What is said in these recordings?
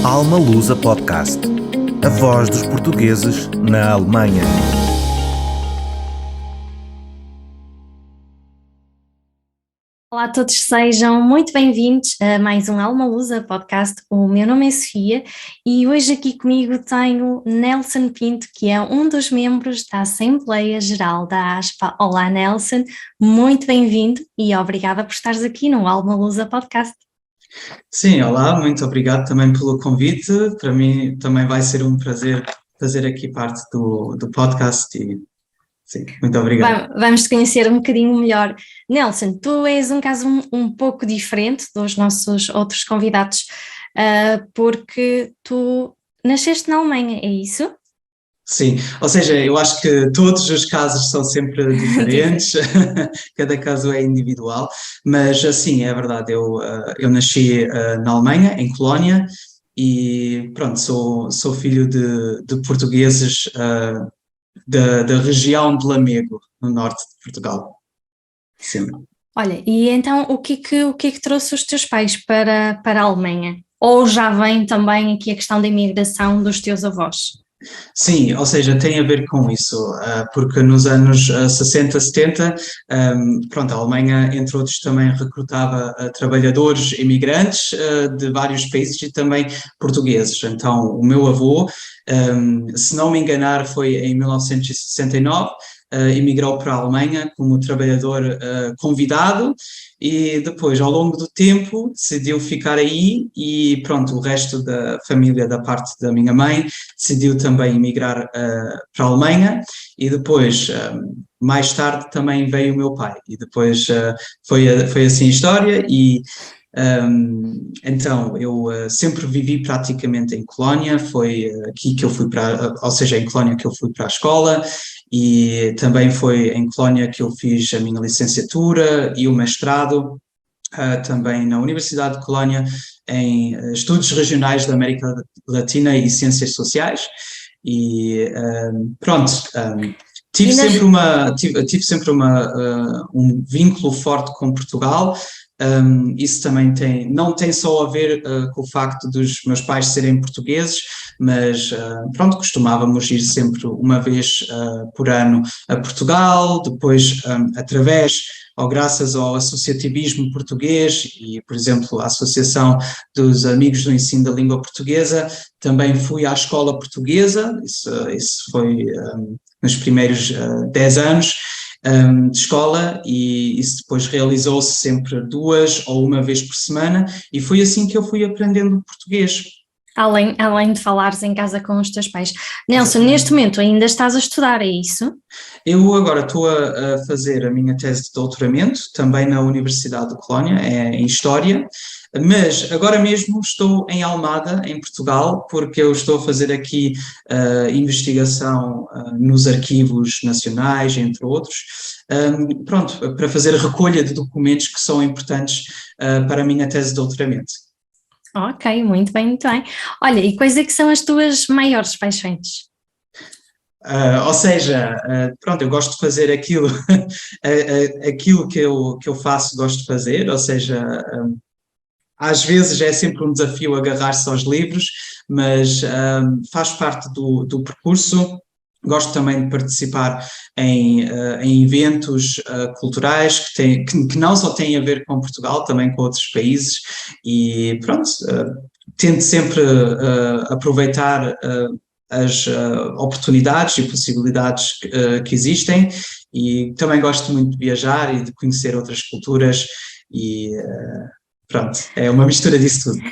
Alma Lusa Podcast. A voz dos portugueses na Alemanha. Olá a todos, sejam muito bem-vindos a mais um Alma Lusa Podcast. O meu nome é Sofia e hoje aqui comigo tenho Nelson Pinto, que é um dos membros da Assembleia Geral da ASPA. Olá Nelson, muito bem-vindo e obrigada por estares aqui no Alma Lusa Podcast. Sim, olá, muito obrigado também pelo convite. Para mim também vai ser um prazer fazer aqui parte do podcast e sim, muito obrigado. Vamos te conhecer um bocadinho melhor. Nelson, tu és um caso um pouco diferente dos nossos outros convidados, porque tu nasceste na Alemanha, é isso? Sim, ou seja, eu acho que todos os casos são sempre diferentes, cada caso é individual, mas assim, é verdade, eu nasci na Alemanha, em Colónia, e pronto, sou filho de portugueses da região de Lamego, no norte de Portugal. Sim. Olha, e então o que é que trouxe os teus pais para a Alemanha? Ou já vem também aqui a questão da imigração dos teus avós? Sim, ou seja, tem a ver com isso, porque nos anos 60, 70, pronto, a Alemanha, entre outros, também recrutava trabalhadores imigrantes de vários países e também portugueses. Então, o meu avô, se não me enganar, foi em 1969, emigrou para a Alemanha como trabalhador convidado e depois, ao longo do tempo, decidiu ficar aí e pronto, o resto da família da parte da minha mãe decidiu também emigrar para a Alemanha e depois, mais tarde, também veio o meu pai e depois foi assim a história e então, eu sempre vivi praticamente em Colónia, foi aqui que eu fui ou seja, em Colónia que eu fui para a escola e também foi em Colónia que eu fiz a minha licenciatura e o mestrado, também na Universidade de Colónia em Estudos Regionais da América Latina e Ciências Sociais e pronto, tive sempre um vínculo forte com Portugal. Isso também não tem só a ver com o facto dos meus pais serem portugueses, mas pronto, costumávamos ir sempre uma vez por ano a Portugal, depois através ou graças ao associativismo português e, por exemplo, à Associação dos Amigos do Ensino da Língua Portuguesa, também fui à escola portuguesa, isso foi nos primeiros 10 anos, de escola e isso depois realizou-se sempre 2 ou uma vez por semana e foi assim que eu fui aprendendo português. Além de falares em casa com os teus pais. Nelson, neste momento ainda estás a estudar, é isso? Eu agora estou a fazer a minha tese de doutoramento, também na Universidade de Colónia, em História, mas agora mesmo estou em Almada, em Portugal, porque eu estou a fazer aqui investigação nos arquivos nacionais, entre outros, pronto, para fazer recolha de documentos que são importantes para a minha tese de doutoramento. Ok, muito bem, muito bem. Olha, e quais é que são as tuas maiores paixões? Ou seja, pronto, eu gosto de fazer aquilo, aquilo que eu faço, gosto de fazer, ou seja, às vezes é sempre um desafio agarrar-se aos livros, mas faz parte do percurso. Gosto também de participar em eventos culturais que não só têm a ver com Portugal, também com outros países e pronto, tento sempre aproveitar as oportunidades e possibilidades que existem e também gosto muito de viajar e de conhecer outras culturas e pronto, é uma mistura disso tudo.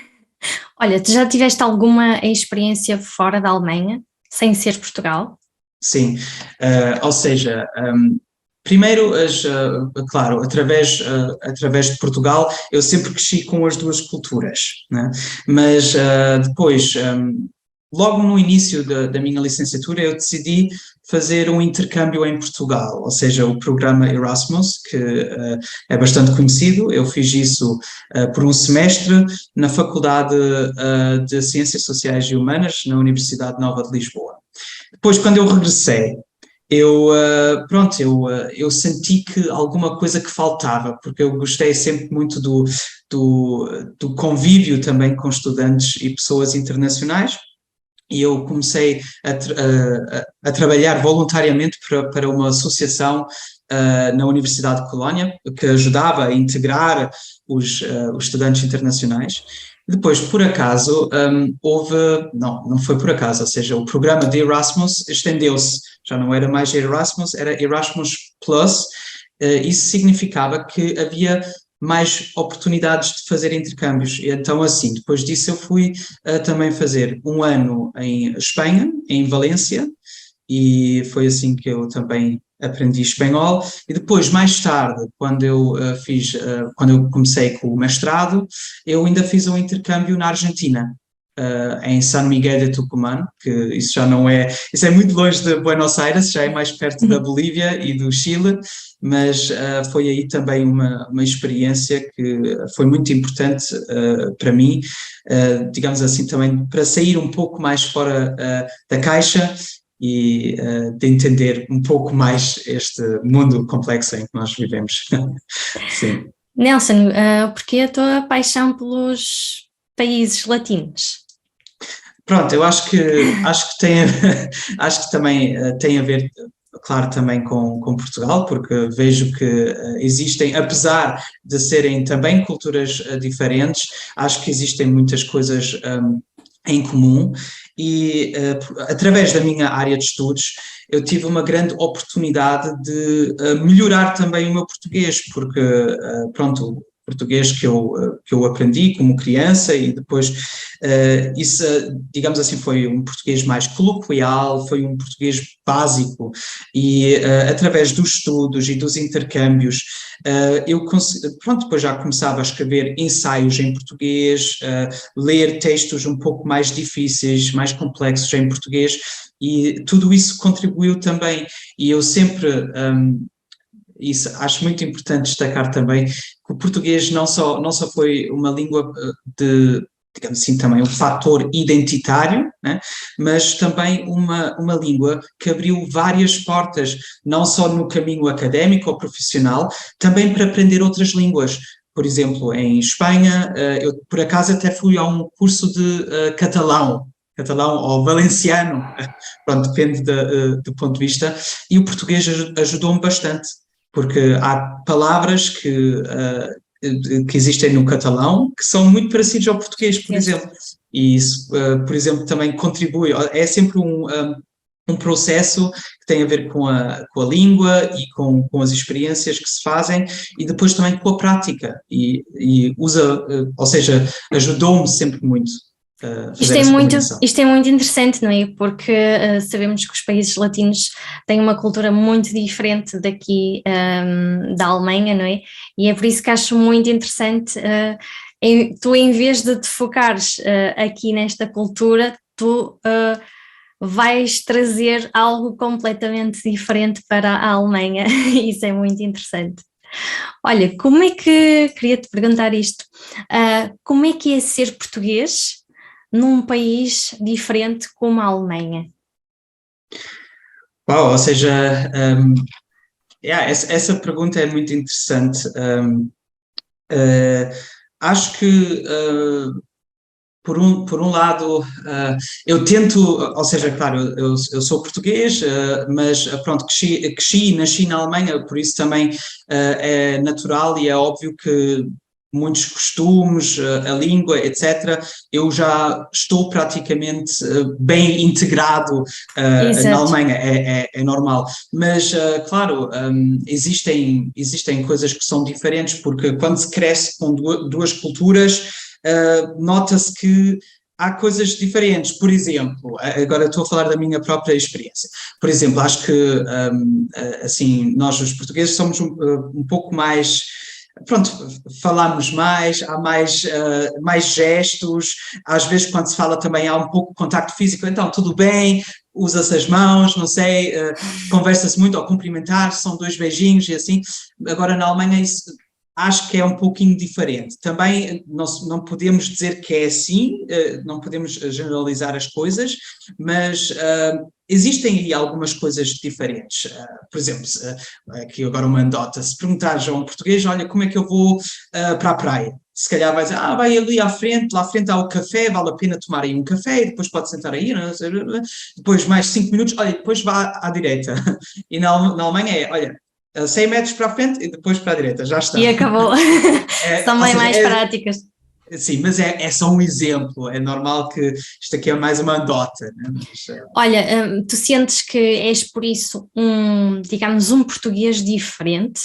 Olha, tu já tiveste alguma experiência fora da Alemanha, sem ser Portugal? Sim, ou seja, primeiro, claro, através de Portugal, eu sempre cresci com as duas culturas, né? Mas depois, logo no início da minha licenciatura, eu decidi fazer um intercâmbio em Portugal, ou seja, o programa Erasmus, que é bastante conhecido. Eu fiz isso por um semestre na Faculdade de Ciências Sociais e Humanas, na Universidade Nova de Lisboa. Depois, quando eu regressei, eu senti que alguma coisa que faltava, porque eu gostei sempre muito do convívio também com estudantes e pessoas internacionais, e eu comecei a trabalhar voluntariamente para uma associação na Universidade de Colónia, que ajudava a integrar os estudantes internacionais. Depois, por acaso, não foi por acaso, ou seja, o programa de Erasmus estendeu-se, já não era mais Erasmus, era Erasmus Plus. Isso significava que havia mais oportunidades de fazer intercâmbios. E então, assim, depois disso eu fui também fazer um ano em Espanha, em Valência, e foi assim que eu também aprendi espanhol. E depois, mais tarde, quando eu comecei com o mestrado, eu ainda fiz um intercâmbio na Argentina, em San Miguel de Tucumán, que isso já não é, isso é muito longe de Buenos Aires, já é mais perto da Bolívia e do Chile, mas foi aí também uma experiência que foi muito importante para mim, digamos assim, também para sair um pouco mais fora da caixa e de entender um pouco mais este mundo complexo em que nós vivemos. Sim. Nelson, porquê a tua paixão pelos países latinos? Pronto, eu acho que tem acho que também tem a ver, claro, também com Portugal, porque vejo que existem, apesar de serem também culturas diferentes, acho que existem muitas coisas em comum e através da minha área de estudos eu tive uma grande oportunidade de melhorar também o meu português, porque pronto, português que eu aprendi como criança e depois isso, digamos assim, foi um português mais coloquial, foi um português básico e através dos estudos e dos intercâmbios eu pronto, depois já começava a escrever ensaios em português, ler textos um pouco mais difíceis, mais complexos em português e tudo isso contribuiu também e eu sempre isso acho muito importante destacar também, que o português não só foi uma língua de, digamos assim, também um fator identitário, né? Mas também uma língua que abriu várias portas, não só no caminho académico ou profissional, também para aprender outras línguas. Por exemplo, em Espanha, eu por acaso até fui a um curso de catalão ou valenciano, pronto, depende do ponto de vista, e o português ajudou-me bastante porque há palavras que existem no catalão que são muito parecidas ao português, por exemplo. E isso, por exemplo, também contribui, é sempre um processo que tem a ver com a língua e com as experiências que se fazem e depois também com a prática e usa, ou seja, ajudou-me sempre muito. Isto é muito interessante, não é? Porque sabemos que os países latinos têm uma cultura muito diferente daqui da Alemanha, não é? E é por isso que acho muito interessante, tu em vez de te focares aqui nesta cultura, tu vais trazer algo completamente diferente para a Alemanha, isso é muito interessante. Olha, queria-te perguntar isto, como é que é ser português num país diferente como a Alemanha? Uau, ou seja, essa pergunta é muito interessante. Acho que, por um lado, eu tento, ou seja, claro, eu sou português, mas pronto, cresci e nasci na Alemanha, por isso também é natural e é óbvio que muitos costumes, a língua, etc., eu já estou praticamente bem integrado na Alemanha, é normal. Mas, claro, existem coisas que são diferentes, porque quando se cresce com duas culturas, nota-se que há coisas diferentes. Por exemplo, agora estou a falar da minha própria experiência. Por exemplo, acho que, assim, nós os portugueses somos um pouco mais... Pronto, falamos mais, há mais gestos, às vezes quando se fala também há um pouco de contacto físico, então tudo bem, usa-se as mãos, não sei, conversa-se muito ao cumprimentar, são 2 beijinhos e assim. Agora na Alemanha isso acho que é um pouquinho diferente. Também não podemos dizer que é assim, não podemos generalizar as coisas, mas existem aí algumas coisas diferentes. Por exemplo, aqui agora uma anedota, se perguntares a um português, olha, como é que eu vou para a praia? Se calhar vai dizer, vai ali à frente, lá à frente há o café, vale a pena tomar aí um café, e depois pode sentar aí, não sei, depois mais 5 minutos, olha, depois vá à direita. E na Alemanha olha, 100 metros para a frente e depois para a direita, já está. E acabou. São bem mais práticas. Sim, mas é só um exemplo, é normal que isto aqui é mais uma anedota, né? Mas, olha, tu sentes que és por isso digamos, um português diferente?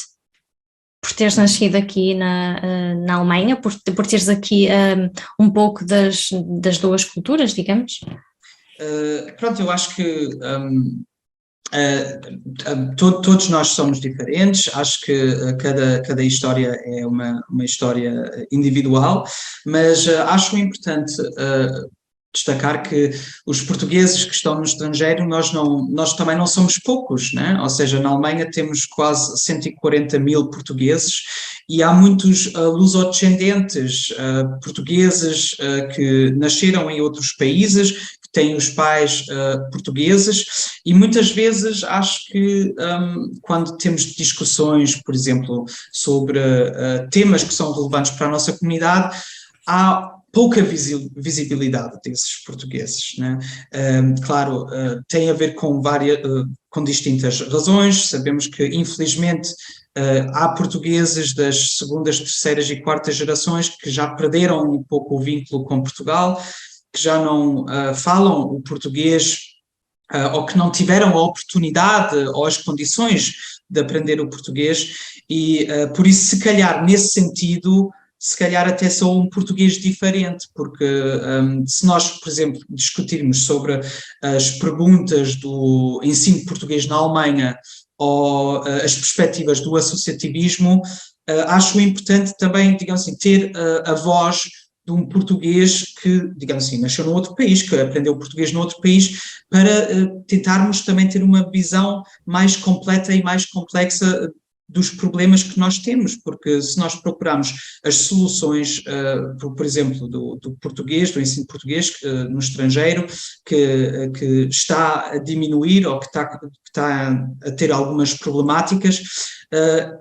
Por teres nascido aqui na Alemanha, por teres aqui um pouco das duas culturas, digamos? Pronto, eu acho que todos nós somos diferentes, acho que cada história é uma história individual, mas acho importante destacar que os portugueses que estão no estrangeiro, nós também não somos poucos, né? Ou seja, na Alemanha temos quase 140 mil portugueses e há muitos lusodescendentes portugueses que nasceram em outros países, que têm os pais portugueses, e muitas vezes acho que quando temos discussões, por exemplo, sobre temas que são relevantes para a nossa comunidade, há pouca visibilidade desses portugueses, né? Claro, tem a ver com distintas razões. Sabemos que, infelizmente, há portugueses das segundas, terceiras e quartas gerações que já perderam um pouco o vínculo com Portugal, que já não falam o português ou que não tiveram a oportunidade ou as condições de aprender o português e, por isso, se calhar, nesse sentido, se calhar até sou um português diferente, porque se nós, por exemplo, discutirmos sobre as perguntas do ensino português na Alemanha ou as perspectivas do associativismo, acho importante também, digamos assim, ter a voz de um português que, digamos assim, nasceu num outro país, que aprendeu português num outro país, para tentarmos também ter uma visão mais completa e mais complexa dos problemas que nós temos, porque se nós procurarmos as soluções, por exemplo, do português, do ensino português no estrangeiro, que está a diminuir ou que está a ter algumas problemáticas,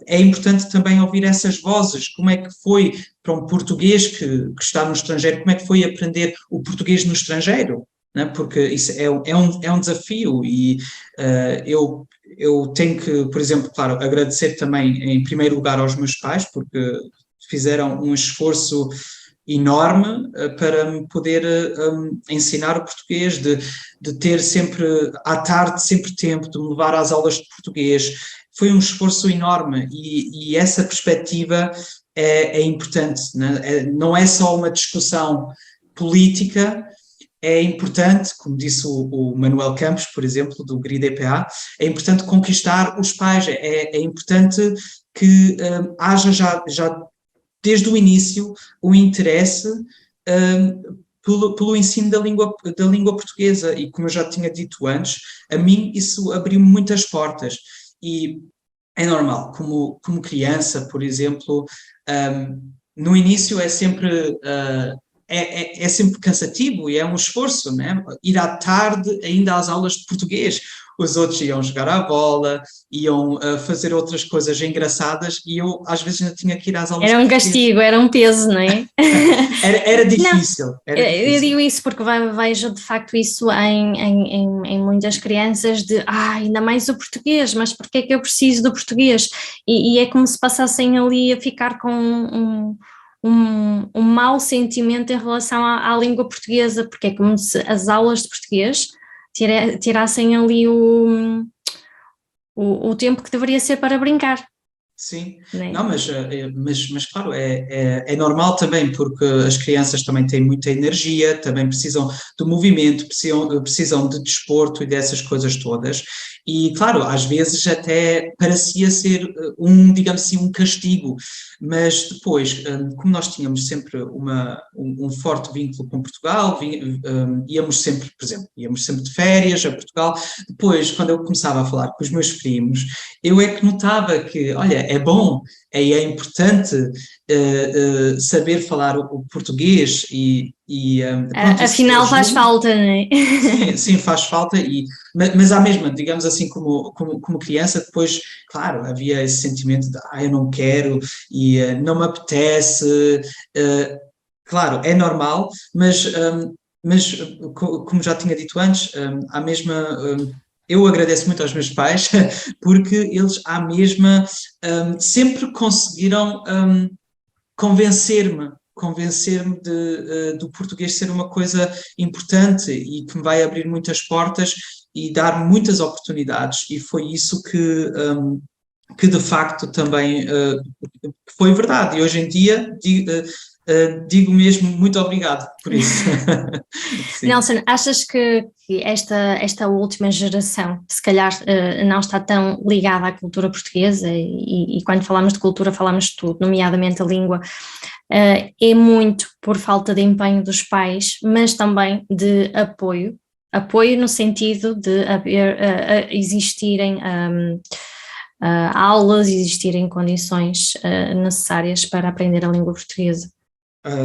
é importante também ouvir essas vozes. Como é que foi para um português que está no estrangeiro, como é que foi aprender o português no estrangeiro? Né? Porque isso é um desafio e eu tenho que, por exemplo, claro, agradecer também em primeiro lugar aos meus pais, porque fizeram um esforço enorme para me poder ensinar o português, de ter sempre, à tarde, sempre tempo, de me levar às aulas de português. Foi um esforço enorme e essa perspectiva é importante, né? Não é só uma discussão política. É importante, como disse o Manuel Campos, por exemplo, do GRI-DPA, é importante conquistar os pais, é importante que haja já desde o início um interesse pelo ensino da língua portuguesa, e como eu já tinha dito antes, a mim isso abriu muitas portas, e é normal, como criança, por exemplo, no início é sempre... É sempre cansativo e é um esforço, né? Ir à tarde ainda às aulas de português. Os outros iam jogar à bola, iam fazer outras coisas engraçadas e eu às vezes ainda tinha que ir às aulas de português. Era um castigo, era um peso, não é? Era difícil. Eu digo isso porque vejo de facto isso em muitas crianças ainda mais o português, mas porque é que eu preciso do português? E é como se passassem ali a ficar com um mau sentimento em relação à língua portuguesa, porque é como se as aulas de português tirassem ali o tempo que deveria ser para brincar. Sim, né? Não, mas claro, é normal também, porque as crianças também têm muita energia, também precisam de movimento, precisam de desporto e dessas coisas todas, e claro, às vezes até parecia ser digamos assim, um castigo, mas depois, como nós tínhamos sempre um forte vínculo com Portugal, íamos sempre, por exemplo, de férias a Portugal, depois quando eu começava a falar com os meus primos, eu é que notava que, olha, é bom, é importante saber falar o português e E, pronto, Afinal faz falta, não é? Sim, faz falta, mas à mesma, digamos assim, como criança, depois, claro, havia esse sentimento de, eu não quero e não me apetece, claro, é normal, mas como já tinha dito antes, à mesma, eu agradeço muito aos meus pais, porque eles à mesma sempre conseguiram convencer-me do português ser uma coisa importante e que me vai abrir muitas portas e dar muitas oportunidades, e foi isso que de facto também foi verdade, e hoje em dia digo mesmo muito obrigado por isso. Sim. Nelson, achas que esta última geração, se calhar não está tão ligada à cultura portuguesa, e quando falamos de cultura falamos de tudo, nomeadamente a língua, é muito por falta de empenho dos pais, mas também de apoio no sentido de existirem aulas, existirem condições necessárias para aprender a língua portuguesa?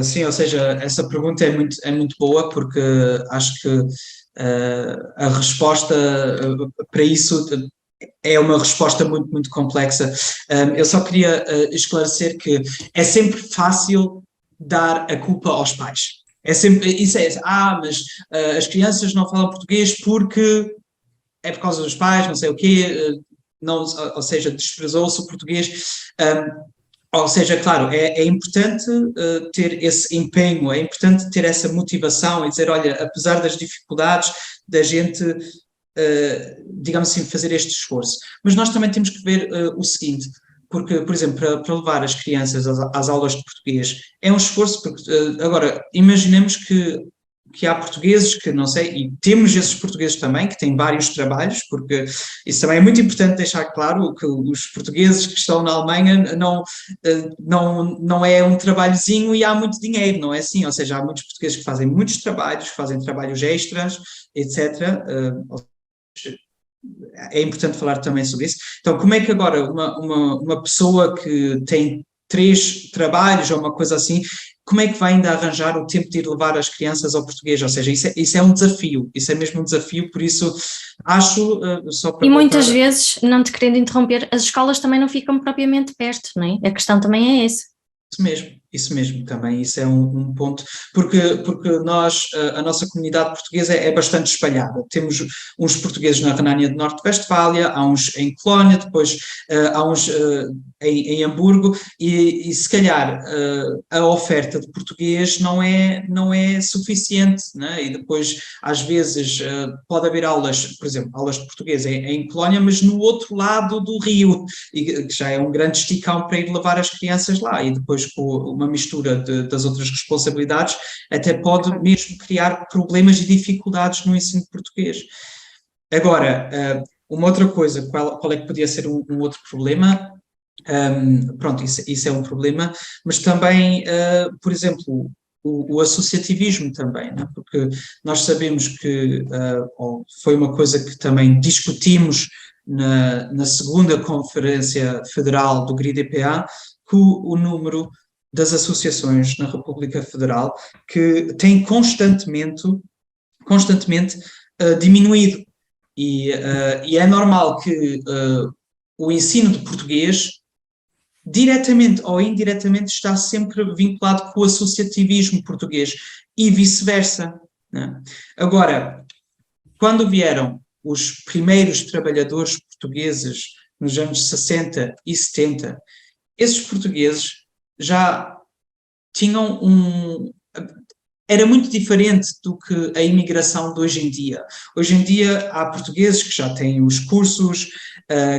Sim, ou seja, essa pergunta é muito boa, porque acho que a resposta para isso é uma resposta muito, muito complexa. Eu só queria esclarecer que é sempre fácil dar a culpa aos pais. É sempre, mas as crianças não falam português porque é por causa dos pais, não sei o quê, não, ou seja, desprezou-se o português. Ou seja, claro, é importante ter esse empenho, é importante ter essa motivação e dizer, olha, apesar das dificuldades, da gente, digamos assim, fazer este esforço. Mas nós também temos que ver o seguinte, porque, por exemplo, para levar as crianças às aulas de português, é um esforço, porque, agora, imaginemos que há portugueses que, não sei, e temos esses portugueses também, que têm vários trabalhos, porque isso também é muito importante deixar claro, que os portugueses que estão na Alemanha não é um trabalhozinho e há muito dinheiro, não é assim? Ou seja, há muitos portugueses que fazem muitos trabalhos, fazem trabalhos extras, etc. É importante falar também sobre isso. Então, como é que agora uma pessoa que tem 3 trabalhos ou uma coisa assim, como é que vai ainda arranjar o tempo de ir levar as crianças ao português? Ou seja, isso é um desafio, isso é mesmo um desafio, por isso acho, só para E muitas vezes, não te querendo interromper, as escolas também não ficam propriamente perto, não é? A questão também é essa. Isso mesmo, também isso é um ponto, porque nós, a nossa comunidade portuguesa é bastante espalhada. Temos uns portugueses na Renânia de Norte-Westfália, há uns em Colónia, depois há uns em Hamburgo, e se calhar a oferta de português não é suficiente, né? E depois às vezes pode haver aulas, por exemplo, aulas de português em Colónia, mas no outro lado do rio, e que já é um grande esticão para ir levar as crianças lá, e depois com uma mistura das outras responsabilidades, até pode mesmo criar problemas e dificuldades no ensino de português. Agora, uma outra coisa, qual é que podia ser um outro problema? Pronto, isso é um problema, mas também, por exemplo, o associativismo também, né? Porque nós sabemos que foi uma coisa que também discutimos na segunda Conferência Federal do GRIDPA, que o número das associações na República Federal que tem constantemente diminuído, e é normal que o ensino de português, diretamente ou indiretamente, está sempre vinculado com o associativismo português e vice-versa, né? Agora, quando vieram os primeiros trabalhadores portugueses nos anos 60 e 70, esses portugueses já tinham era muito diferente do que a imigração de hoje em dia. Hoje em dia há portugueses que já têm os cursos,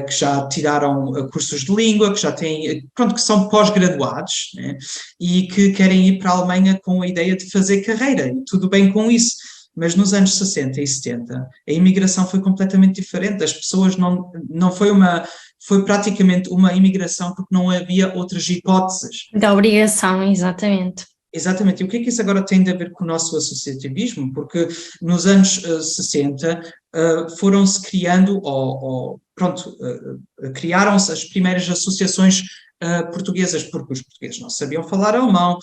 que já tiraram cursos de língua, que já têm, pronto, que são pós-graduados, né? E que querem ir para a Alemanha com a ideia de fazer carreira, e tudo bem com isso. Mas nos anos 60 e 70 a imigração foi completamente diferente, as pessoas não foi praticamente uma imigração porque não havia outras hipóteses. Da obrigação, exatamente. Exatamente, e o que é que isso agora tem a ver com o nosso associativismo? Porque nos anos 60 foram-se criando, criaram-se as primeiras associações portuguesas, porque os portugueses não sabiam falar alemão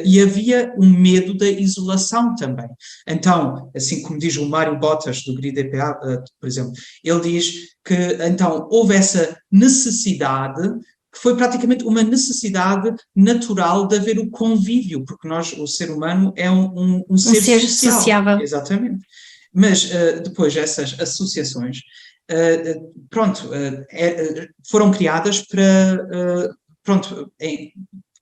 e havia um medo da isolação também. Então, assim como diz o Mário Botas, do GRI DPA, por exemplo, ele diz que então houve essa necessidade, que foi praticamente uma necessidade natural de haver o convívio, porque o ser humano é um ser social. Sociável. Exatamente. Mas depois essas associações, foram criadas para,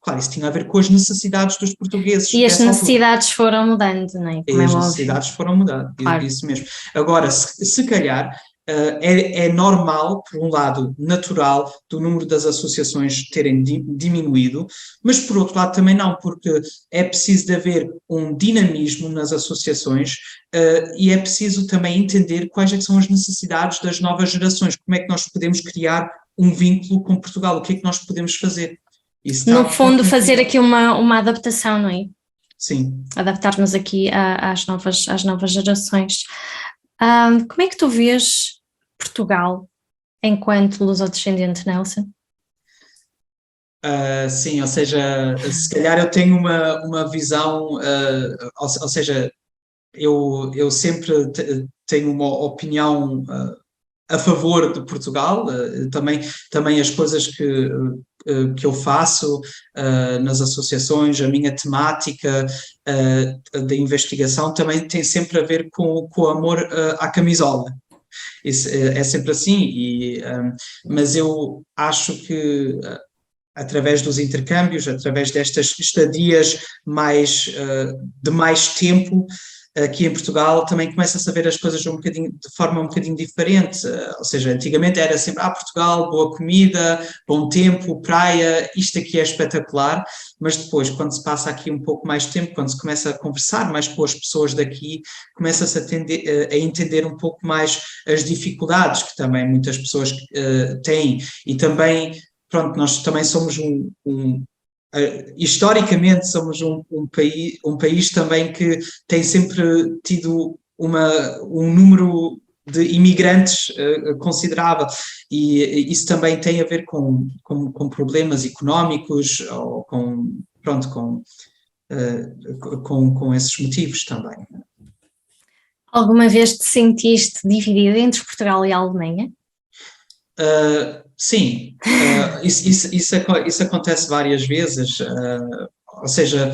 claro, isso tinha a ver com as necessidades dos portugueses. E as dessa altura. necessidades foram mudando, não é? Como E é as óbvio. necessidades foram mudando, Claro. isso mesmo. Agora, se calhar, é normal, por um lado, natural, do número das associações terem diminuído, mas por outro lado também não, porque é preciso de haver um dinamismo nas associações e é preciso também entender quais é que são as necessidades das novas gerações, como é que nós podemos criar um vínculo com Portugal, o que é que nós podemos fazer. No fundo, fazer aqui uma adaptação, não é? Sim. Adaptar-nos aqui às novas gerações. Como é que tu vês Portugal enquanto lusodescendente, Nelson? Sim, ou seja, se calhar eu tenho uma visão, ou seja, eu sempre tenho uma opinião a favor de Portugal, também as coisas que eu faço nas associações, a minha temática da investigação também tem sempre a ver com o amor à camisola. Isso é sempre assim, mas eu acho que através dos intercâmbios, através destas estadias de mais tempo aqui em Portugal, também começa-se a ver as coisas de forma um bocadinho diferente, ou seja, antigamente era sempre, Portugal, boa comida, bom tempo, praia, isto aqui é espetacular, mas depois, quando se passa aqui um pouco mais tempo, quando se começa a conversar mais com as pessoas daqui, começa-se a entender um pouco mais as dificuldades que também muitas pessoas têm, e também, pronto, nós também somos historicamente somos um país também que tem sempre tido um número de imigrantes considerável, e isso também tem a ver com problemas económicos ou com esses motivos também. Alguma vez te sentiste dividido entre Portugal e a Alemanha? Sim, isso acontece várias vezes, ou seja,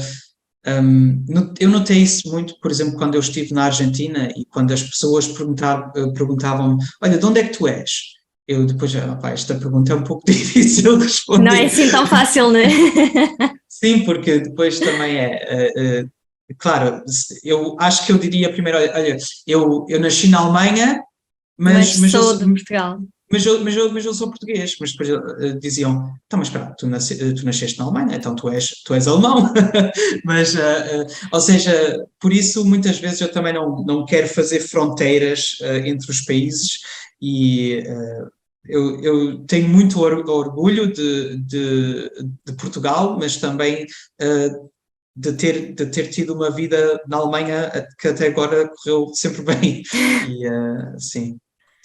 eu notei isso muito, por exemplo, quando eu estive na Argentina e quando as pessoas perguntavam-me, olha, de onde é que tu és? Eu depois, esta pergunta é um pouco difícil de responder. Não é assim tão fácil, não é? Sim, porque depois também claro, eu acho que eu diria primeiro, olha, eu nasci na Alemanha, mas sou de Portugal. Mas eu sou português, mas depois diziam, então, mas espera, tu nasceste na Alemanha, então tu és alemão. Mas, ou seja, por isso muitas vezes eu também não quero fazer fronteiras entre os países, e eu tenho muito orgulho de Portugal, mas também de ter tido uma vida na Alemanha que até agora correu sempre bem. E sim.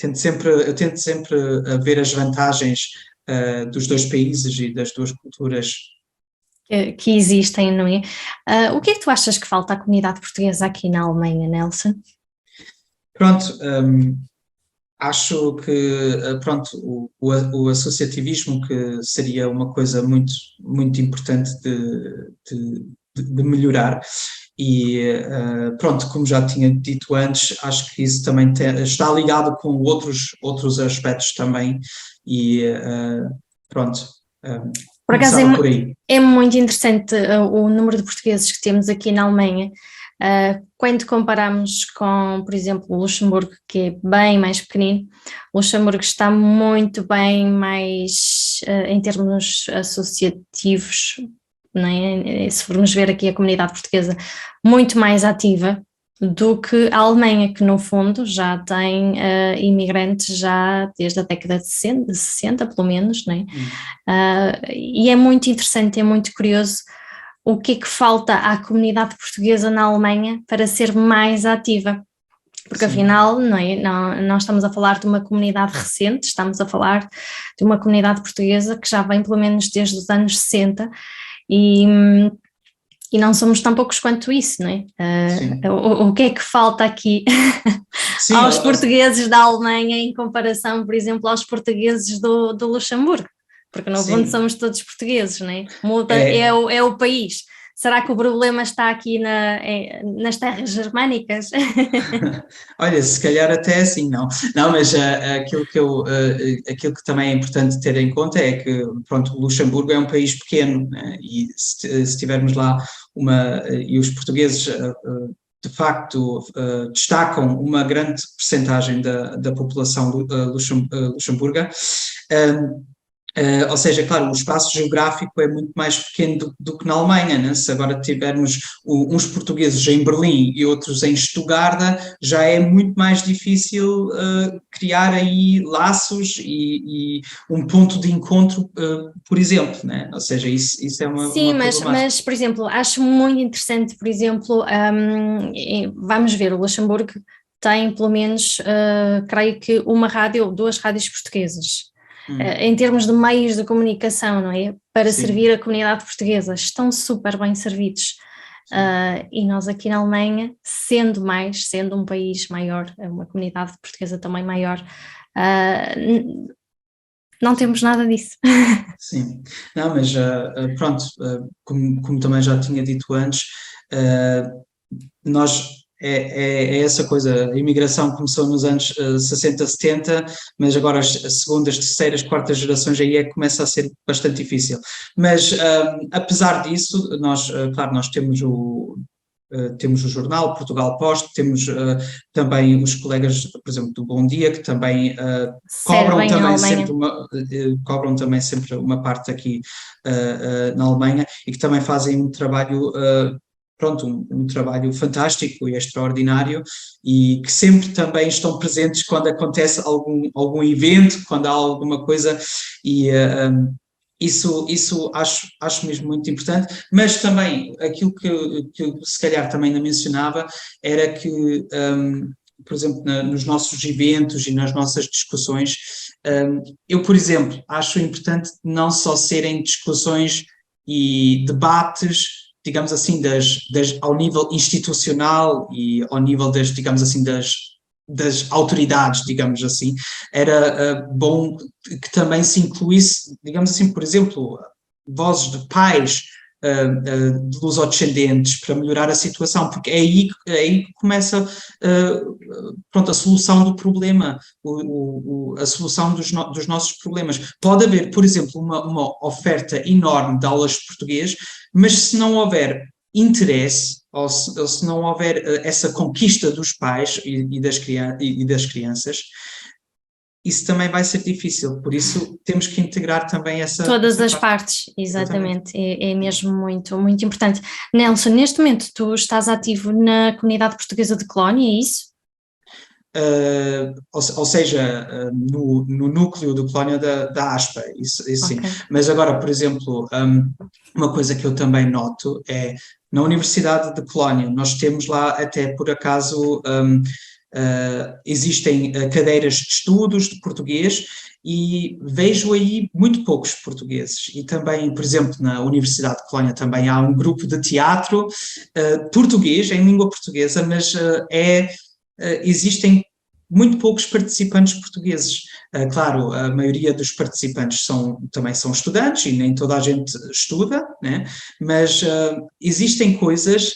Eu tento sempre ver as vantagens dos dois países e das duas culturas que existem, não é? O que é que tu achas que falta à comunidade portuguesa aqui na Alemanha, Nelson? Pronto, acho que o associativismo, que seria uma coisa muito, muito importante de melhorar. E como já tinha dito antes, acho que isso também está ligado com outros aspectos também, e por acaso por aí. É muito interessante o número de portugueses que temos aqui na Alemanha, quando comparamos com, por exemplo, o Luxemburgo, que é bem mais pequenino. O Luxemburgo está muito bem mais em termos associativos, não é? Se formos ver aqui a comunidade portuguesa, muito mais ativa do que a Alemanha, que no fundo já tem imigrantes já desde a década de 60 pelo menos, não é? E é muito interessante, é muito curioso o que é que falta à comunidade portuguesa na Alemanha para ser mais ativa. Porque Sim. afinal, não estamos a falar de uma comunidade recente, estamos a falar de uma comunidade portuguesa que já vem pelo menos desde os anos 60 e não somos tão poucos quanto isso, não é? O que é que falta aqui Sim, aos portugueses da Alemanha em comparação, por exemplo, aos portugueses do Luxemburgo? Porque no fundo somos todos portugueses, não é? Muda é o país. Será que o problema está aqui nas terras germânicas? Olha, se calhar até assim, não. Não, mas aquilo que também é importante ter em conta é que, pronto, o Luxemburgo é um país pequeno, né? E se tivermos lá e os portugueses de facto destacam uma grande percentagem da população luxemburga. Ou seja, claro, o espaço geográfico é muito mais pequeno do que na Alemanha, né? Se agora tivermos uns portugueses em Berlim e outros em Stuttgart, já é muito mais difícil criar aí laços e um ponto de encontro, por exemplo, né? Ou seja, isso é uma Sim, problemática. mas, por exemplo, acho muito interessante, por exemplo, vamos ver, o Luxemburgo tem pelo menos, creio que uma rádio ou duas rádios portuguesas. Em termos de meios de comunicação, não é? Para servir a comunidade portuguesa, estão super bem servidos. E nós aqui na Alemanha, sendo um país maior, uma comunidade portuguesa também maior, não temos nada disso. Sim, não, mas pronto, como também já tinha dito antes, nós é essa coisa, a imigração começou nos anos 60, 70, mas agora as segundas, terceiras, quartas gerações aí começa a ser bastante difícil. Mas apesar disso, claro, nós temos o jornal Portugal Post, temos também os colegas, por exemplo, do Bom Dia, que também cobram também sempre uma parte aqui na Alemanha e que também fazem um trabalho um trabalho fantástico e extraordinário e que sempre também estão presentes quando acontece algum evento, quando há alguma coisa e isso acho mesmo muito importante, mas também aquilo que eu se calhar também não mencionava era que, por exemplo, nos nossos eventos e nas nossas discussões, eu, por exemplo, acho importante não só serem discussões e debates, digamos assim, ao nível institucional e ao nível digamos assim, das autoridades, digamos assim, era bom que também se incluísse, digamos assim, por exemplo, vozes de pais de lusodescendentes para melhorar a situação, porque é aí que começa a solução do problema, a solução dos nossos problemas. Pode haver, por exemplo, uma oferta enorme de aulas de português, mas se não houver interesse, ou se não houver essa conquista dos pais e das crianças, isso também vai ser difícil, por isso temos que integrar também todas as partes, exatamente. É mesmo muito, muito importante. Nelson, neste momento tu estás ativo na comunidade portuguesa de Colónia, é isso? Ou seja, no núcleo de Colónia da ASPA, isso sim. Okay. Mas agora, por exemplo, uma coisa que eu também noto é, na Universidade de Colónia, nós temos lá até por acaso existem cadeiras de estudos de português e vejo aí muito poucos portugueses e também, por exemplo, na Universidade de Colónia também há um grupo de teatro português, em língua portuguesa, mas existem muito poucos participantes portugueses. Claro, a maioria dos participantes também são estudantes e nem toda a gente estuda, né? Mas existem coisas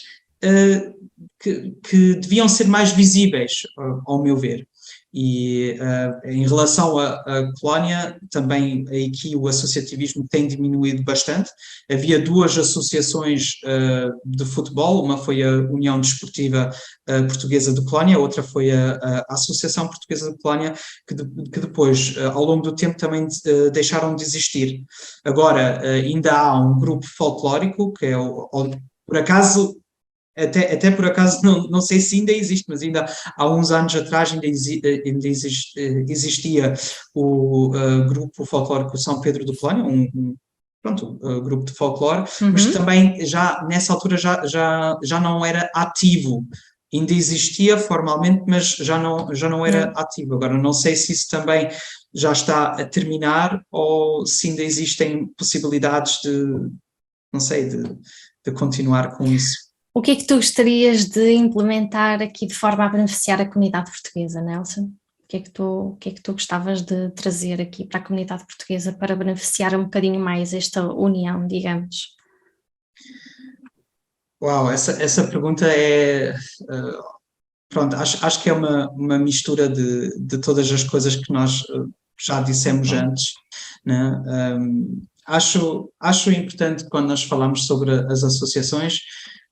que deviam ser mais visíveis, ao meu ver. E em relação à Colónia, também aqui o associativismo tem diminuído bastante. Havia duas associações de futebol, uma foi a União Desportiva Portuguesa de Colónia, a outra foi a Associação Portuguesa de Colónia, que depois, ao longo do tempo, também deixaram de existir. Agora, ainda há um grupo folclórico, que é por acaso... Até por acaso, não sei se ainda existe, mas ainda há uns anos atrás ainda existia o grupo folclórico São Pedro de Colónia, pronto, grupo de folclore, mas que também já nessa altura já não era ativo. Ainda existia formalmente, mas já não era ativo. Agora, não sei se isso também já está a terminar ou se ainda existem possibilidades não sei, de continuar com isso. O que é que tu gostarias de implementar aqui de forma a beneficiar a comunidade portuguesa, Nelson? O que é que tu gostavas de trazer aqui para a comunidade portuguesa para beneficiar um bocadinho mais esta união, digamos? Uau, essa pergunta é... pronto, acho que é uma mistura de todas as coisas que nós já dissemos antes, né? Acho importante, quando nós falamos sobre as associações,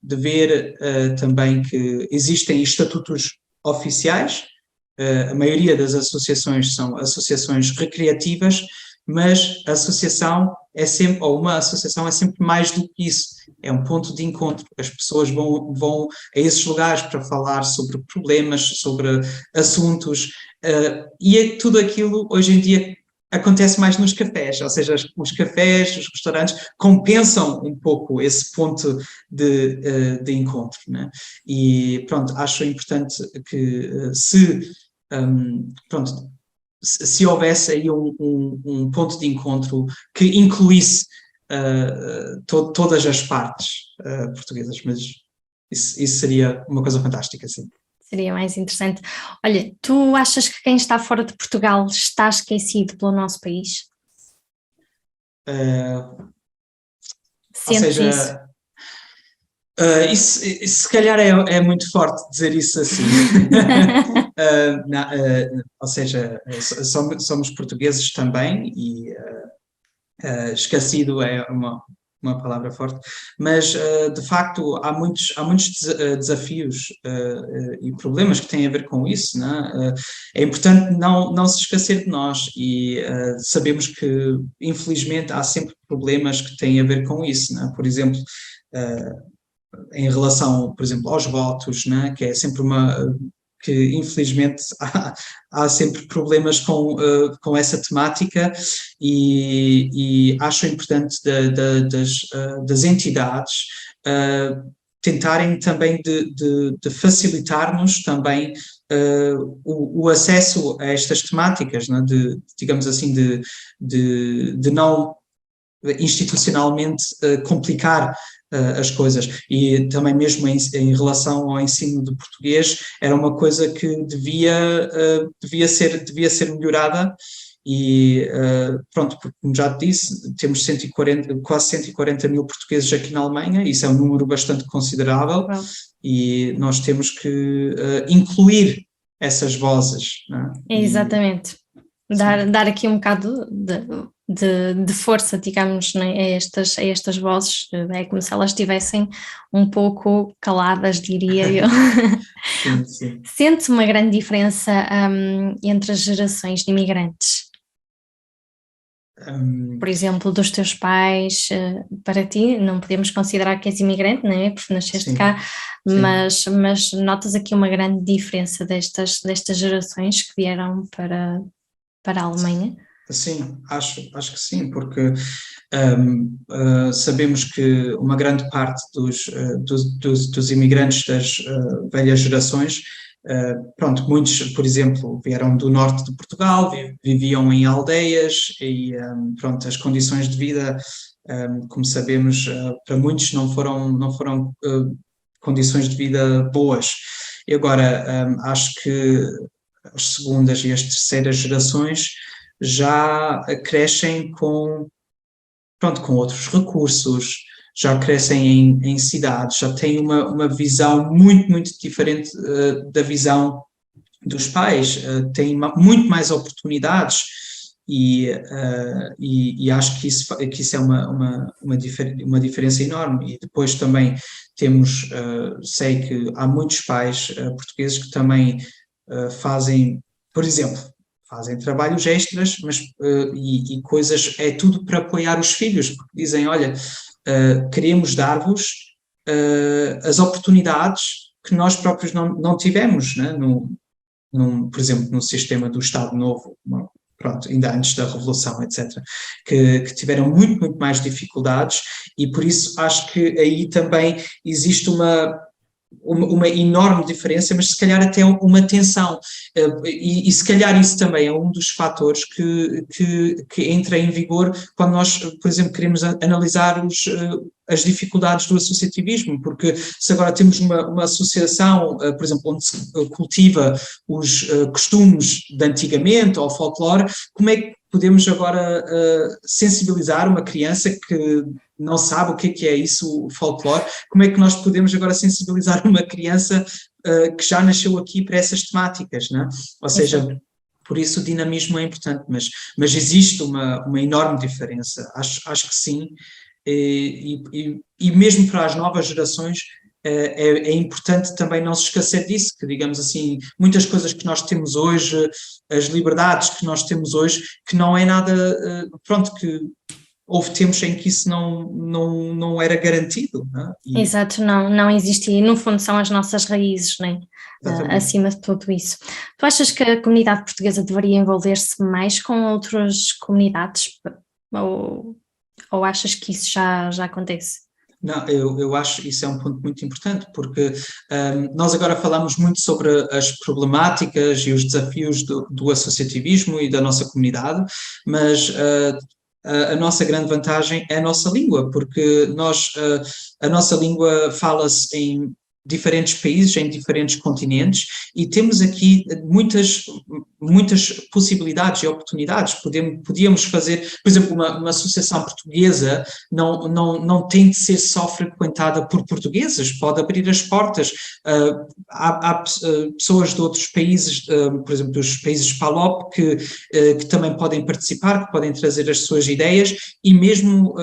de ver também que existem estatutos oficiais. A maioria das associações são associações recreativas, mas a associação é sempre, ou uma associação é sempre mais do que isso, é um ponto de encontro. As pessoas vão a esses lugares para falar sobre problemas, sobre assuntos, e tudo aquilo hoje em dia acontece mais nos cafés, ou seja, os cafés, os restaurantes compensam um pouco esse ponto de encontro, né? E pronto, acho importante que se houvesse aí um ponto de encontro que incluísse todas as partes portuguesas, mas isso seria uma coisa fantástica, sim. Seria mais interessante. Olha, tu achas que quem está fora de Portugal está esquecido pelo nosso país? Ou seja, isso se calhar é muito forte dizer isso assim. Ou seja, somos portugueses também e esquecido é uma palavra forte, mas de facto há muitos desafios e problemas que têm a ver com isso, né? É importante não se esquecer de nós e sabemos que infelizmente há sempre problemas que têm a ver com isso, né? Por exemplo, em relação, por exemplo, aos votos, né? Que é sempre que infelizmente há sempre problemas com essa temática e acho importante das entidades tentarem também de facilitar-nos também o acesso a estas temáticas, né? Digamos assim, de não institucionalmente complicar as coisas, e também mesmo em relação ao ensino de português era uma coisa que devia ser melhorada e pronto, porque como já te disse, temos quase 140 mil portugueses aqui na Alemanha, isso é um número bastante considerável. Wow. E nós temos que incluir essas vozes, não é? Exatamente. Dar aqui um bocado de força, digamos, né, a estas vozes, é como se elas estivessem um pouco caladas, diria eu. Sim, sim. Sente uma grande diferença entre as gerações de imigrantes? Por exemplo, dos teus pais, para ti, não podemos considerar que és imigrante, não é? Porque nasceste sim, cá, mas notas aqui uma grande diferença destas gerações que vieram para a Alemanha? Sim, acho que sim, porque sabemos que uma grande parte dos imigrantes das velhas gerações, pronto, muitos, por exemplo, vieram do norte de Portugal, viviam em aldeias e pronto, as condições de vida, como sabemos, para muitos não foram condições de vida boas. E agora acho que as segundas e as terceiras gerações já crescem com outros recursos, já crescem em cidades, já têm uma visão muito, muito diferente da visão dos pais, têm muito mais oportunidades e acho que isso é uma diferença enorme. E depois também temos, sei que há muitos pais portugueses que também fazem, por exemplo, fazem trabalhos extras, mas e coisas, é tudo para apoiar os filhos, porque dizem, olha, queremos dar-vos as oportunidades que nós próprios não tivemos, né? Por exemplo, no sistema do Estado Novo, pronto, ainda antes da Revolução, etc., que tiveram muito mais dificuldades, e por isso acho que aí também existe uma enorme diferença, mas se calhar até uma tensão, e se calhar isso também é um dos fatores que entra em vigor quando nós, por exemplo, queremos analisar as dificuldades do associativismo, porque se agora temos uma associação, por exemplo, onde se cultiva os costumes de antigamente, ou folclore, como é que podemos agora sensibilizar uma criança que não sabe o que é isso, o folclore, como é que nós podemos agora sensibilizar uma criança que já nasceu aqui para essas temáticas, não é? Ou seja, por isso o dinamismo é importante, mas existe uma enorme diferença, acho que sim, e mesmo para as novas gerações é importante também não se esquecer disso, que digamos assim, muitas coisas que nós temos hoje, as liberdades que nós temos hoje, que não é nada, pronto, que houve tempos em que isso não era garantido. Não é? Exato, não existe, e no fundo são as nossas raízes, né? Acima de tudo isso. Tu achas que a comunidade portuguesa deveria envolver-se mais com outras comunidades, ou achas que isso já acontece? Não, eu acho que isso é um ponto muito importante, porque nós agora falamos muito sobre as problemáticas e os desafios do associativismo e da nossa comunidade, mas a nossa grande vantagem é a nossa língua, porque a nossa língua fala-se em diferentes países, em diferentes continentes, e temos aqui muitas possibilidades e oportunidades. Podíamos fazer, por exemplo, uma associação portuguesa não tem de ser só frequentada por portugueses, pode abrir as portas. Há pessoas de outros países, por exemplo, dos países PALOP, que também podem participar, que podem trazer as suas ideias, e mesmo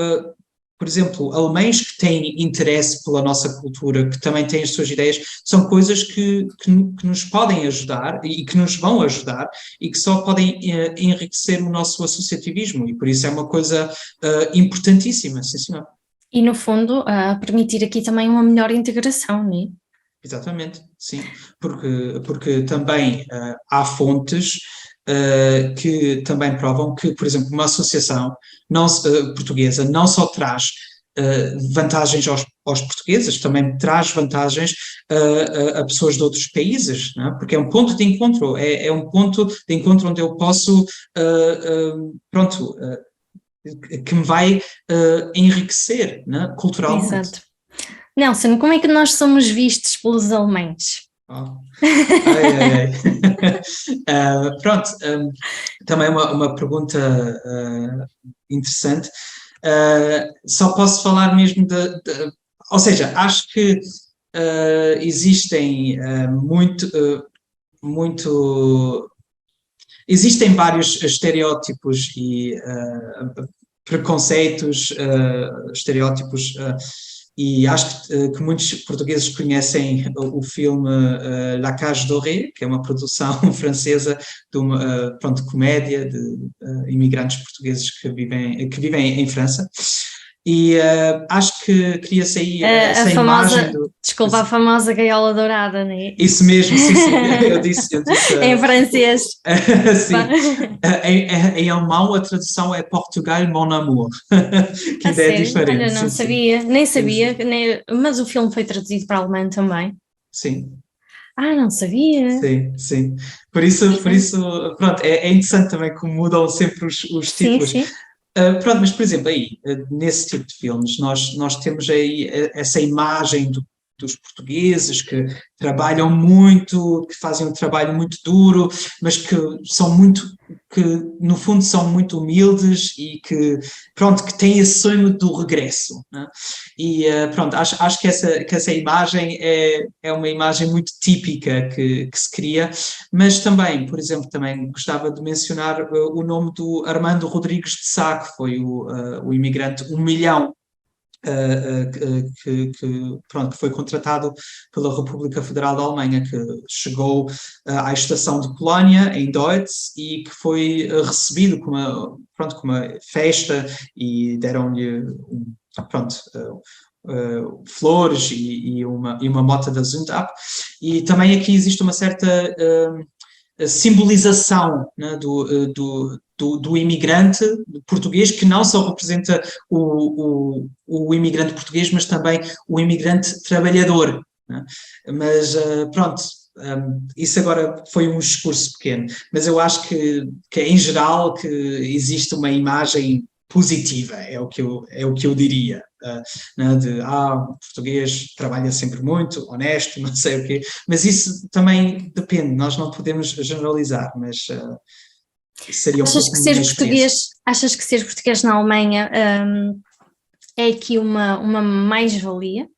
por exemplo, alemães que têm interesse pela nossa cultura, que também têm as suas ideias, são coisas que nos podem ajudar e que nos vão ajudar e que só podem enriquecer o nosso associativismo, e por isso é uma coisa importantíssima, sim senhor. E no fundo, permitir aqui também uma melhor integração, não é? Exatamente, sim, porque também há fontes que também provam que, por exemplo, uma associação portuguesa não só traz vantagens aos portugueses, também traz vantagens a pessoas de outros países, não é? Porque é um ponto de encontro, é um ponto de encontro onde eu posso, que me vai enriquecer, não é? Culturalmente. Exato. Nelson, como é que nós somos vistos pelos alemães? Pronto, também uma pergunta interessante. Só posso falar mesmo ou seja, acho que existem vários estereótipos e preconceitos, estereótipos, e acho que muitos portugueses conhecem o filme La Cage Dorée, que é uma produção francesa de uma comédia de imigrantes portugueses que vivem em França. E acho que cria-se aí essa imagem Desculpa, a famosa gaiola dourada, não é? Isso mesmo, sim, eu disse em francês. Sim, em alemão a tradução é Portugal, mon amour, que ainda é diferente. Olha, não sabia, nem sabia, mas o filme foi traduzido para alemão também. Sim. Não sabia. Sim. Por isso, pronto, é interessante também como mudam sempre os títulos. Sim. Pronto, mas por exemplo, aí, nesse tipo de filmes, nós temos aí essa imagem dos portugueses que trabalham muito, que fazem um trabalho muito duro, mas que no fundo são muito humildes e que têm esse sonho do regresso, né? E pronto, acho que essa imagem é uma imagem muito típica que se cria, mas também, por exemplo, também gostava de mencionar o nome do Armando Rodrigues de Sá, que foi o imigrante 1 milhão, que foi contratado pela República Federal da Alemanha, que chegou à estação de Colónia, em Deutz, e que foi recebido com uma festa, e deram-lhe flores e uma mota da Zundab, e também aqui existe uma certa simbolização, né, do do imigrante português, que não só representa o imigrante português, mas também o imigrante trabalhador, né? Mas pronto, isso agora foi um discurso pequeno, mas eu acho que em geral que existe uma imagem positiva, é o que eu diria, né, o português trabalha sempre muito, honesto, não sei o quê, mas isso também depende, nós não podemos generalizar, mas seria um pouco a minha experiência. Achas que ser português na Alemanha é aqui uma mais-valia?